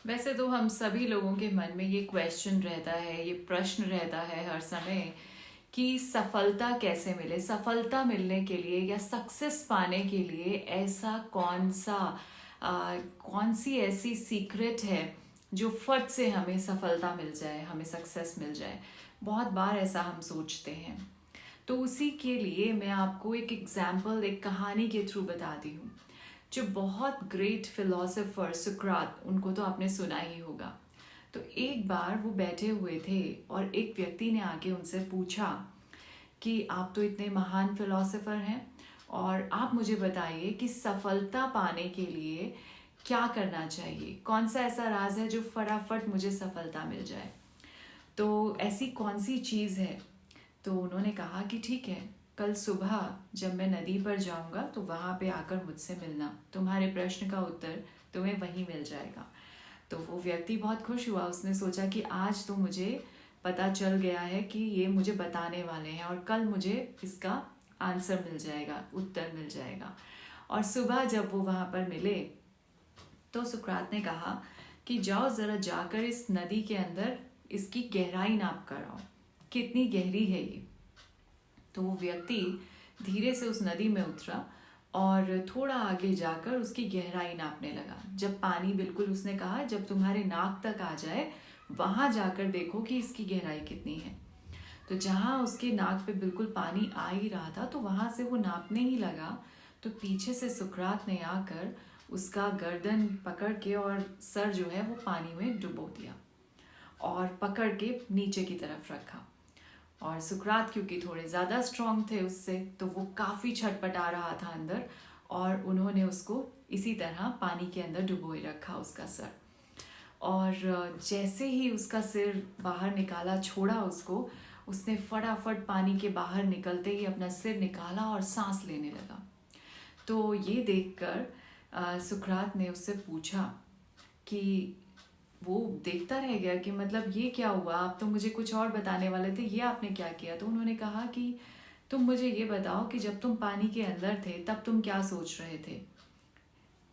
वैसे तो हम सभी लोगों के मन में ये क्वेश्चन रहता है, ये प्रश्न रहता है हर समय कि सफलता कैसे मिले। सफलता मिलने के लिए या सक्सेस पाने के लिए ऐसा कौन सी ऐसी सीक्रेट है जो फट से हमें सफलता मिल जाए, हमें सक्सेस मिल जाए। बहुत बार ऐसा हम सोचते हैं। तो उसी के लिए मैं आपको एक एग्जाम्पल, एक कहानी के थ्रू बताती हूँ। जो बहुत ग्रेट फिलोसोफर सुकरात, उनको तो आपने सुना ही होगा। तो एक बार वो बैठे हुए थे और एक व्यक्ति ने आके उनसे पूछा कि आप तो इतने महान फिलोसोफर हैं और आप मुझे बताइए कि सफलता पाने के लिए क्या करना चाहिए, कौन सा ऐसा राज है जो फटाफट मुझे सफलता मिल जाए। तो ऐसी कौन सी चीज़ है। तो उन्होंने कहा कि ठीक है, कल सुबह जब मैं नदी पर जाऊंगा तो वहाँ पे आकर मुझसे मिलना, तुम्हारे प्रश्न का उत्तर तुम्हें वहीं मिल जाएगा। तो वो व्यक्ति बहुत खुश हुआ। उसने सोचा कि आज तो मुझे पता चल गया है कि ये मुझे बताने वाले हैं और कल मुझे इसका आंसर मिल जाएगा, उत्तर मिल जाएगा। और सुबह जब वो वहाँ पर मिले तो सुकरात ने कहा कि जाओ ज़रा जाकर इस नदी के अंदर इसकी गहराई नाप कर आओ, कितनी गहरी है ये। तो वो व्यक्ति धीरे से उस नदी में उतरा और थोड़ा आगे जाकर उसकी गहराई नापने लगा। जब पानी बिल्कुल, उसने कहा जब तुम्हारे नाक तक आ जाए वहां जाकर देखो कि इसकी गहराई कितनी है। तो जहां उसके नाक पे बिल्कुल पानी आ ही रहा था तो वहां से वो नापने ही लगा तो पीछे से सुकरात ने आकर उसका गर्दन पकड़ के और सर जो है वो पानी में डुबो दिया और पकड़ के नीचे की तरफ रखा। और सुकरात क्योंकि थोड़े ज़्यादा स्ट्रांग थे उससे, तो वो काफ़ी छटपटा रहा था अंदर और उन्होंने उसको इसी तरह पानी के अंदर डुबोए रखा उसका सर। और जैसे ही उसका सिर बाहर निकाला, छोड़ा उसको, उसने फटाफट पानी के बाहर निकलते ही अपना सिर निकाला और सांस लेने लगा। तो ये देखकर सुकरात ने उससे पूछा कि वो देखता रह गया कि मतलब ये क्या हुआ, आप तो मुझे कुछ और बताने वाले थे, ये आपने क्या किया। तो उन्होंने कहा कि तुम मुझे ये बताओ कि जब तुम पानी के अंदर थे तब तुम क्या सोच रहे थे।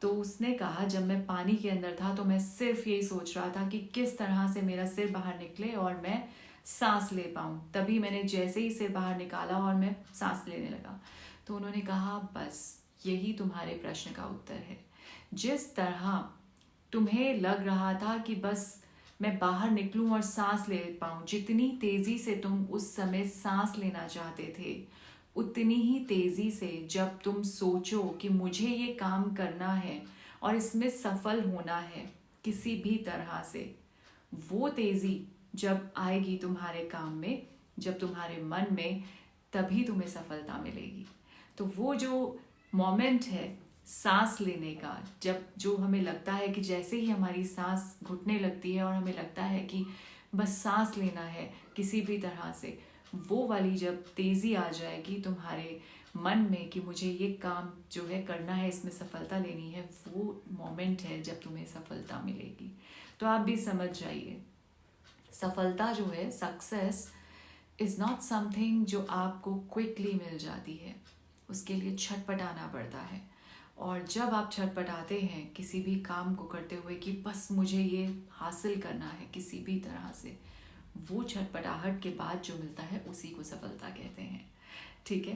तो उसने कहा जब मैं पानी के अंदर था तो मैं सिर्फ यही सोच रहा था कि किस तरह से मेरा सिर बाहर निकले और मैं सांस ले पाऊँ। तभी मैंने जैसे ही सिर बाहर निकाला और मैं सांस लेने लगा। तो उन्होंने कहा बस यही तुम्हारे प्रश्न का उत्तर है। जिस तरह तुम्हें लग रहा था कि बस मैं बाहर निकलूं और सांस ले पाऊं, जितनी तेजी से तुम उस समय सांस लेना चाहते थे, उतनी ही तेजी से जब तुम सोचो कि मुझे ये काम करना है और इसमें सफल होना है किसी भी तरह से, वो तेजी जब आएगी तुम्हारे काम में, जब तुम्हारे मन में, तभी तुम्हें सफलता मिलेगी। तो वो जो मोमेंट है सांस लेने का, जब जो हमें लगता है कि जैसे ही हमारी सांस घुटने लगती है और हमें लगता है कि बस सांस लेना है किसी भी तरह से, वो वाली जब तेज़ी आ जाएगी तुम्हारे मन में कि मुझे ये काम जो है करना है, इसमें सफलता लेनी है, वो मोमेंट है जब तुम्हें सफलता मिलेगी। तो आप भी समझ जाइए, सफलता जो है, सक्सेस इज़ नॉट समथिंग जो आपको क्विकली मिल जाती है। उसके लिए छटपटाना पड़ता है। और जब आप छटपटाते हैं किसी भी काम को करते हुए कि बस मुझे ये हासिल करना है किसी भी तरह से, वो छटपटाहट के बाद जो मिलता है उसी को सफलता कहते हैं। ठीक है,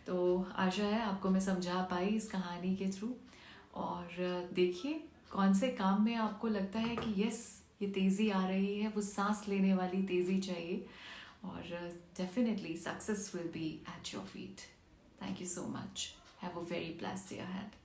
तो आशा है आपको मैं समझा पाई इस कहानी के थ्रू। और देखिए कौन से काम में आपको लगता है कि यस ये तेज़ी आ रही है, वो सांस लेने वाली तेज़ी चाहिए, और definitely success will be at your feet. Thank you so much. Have a very blessed day ahead.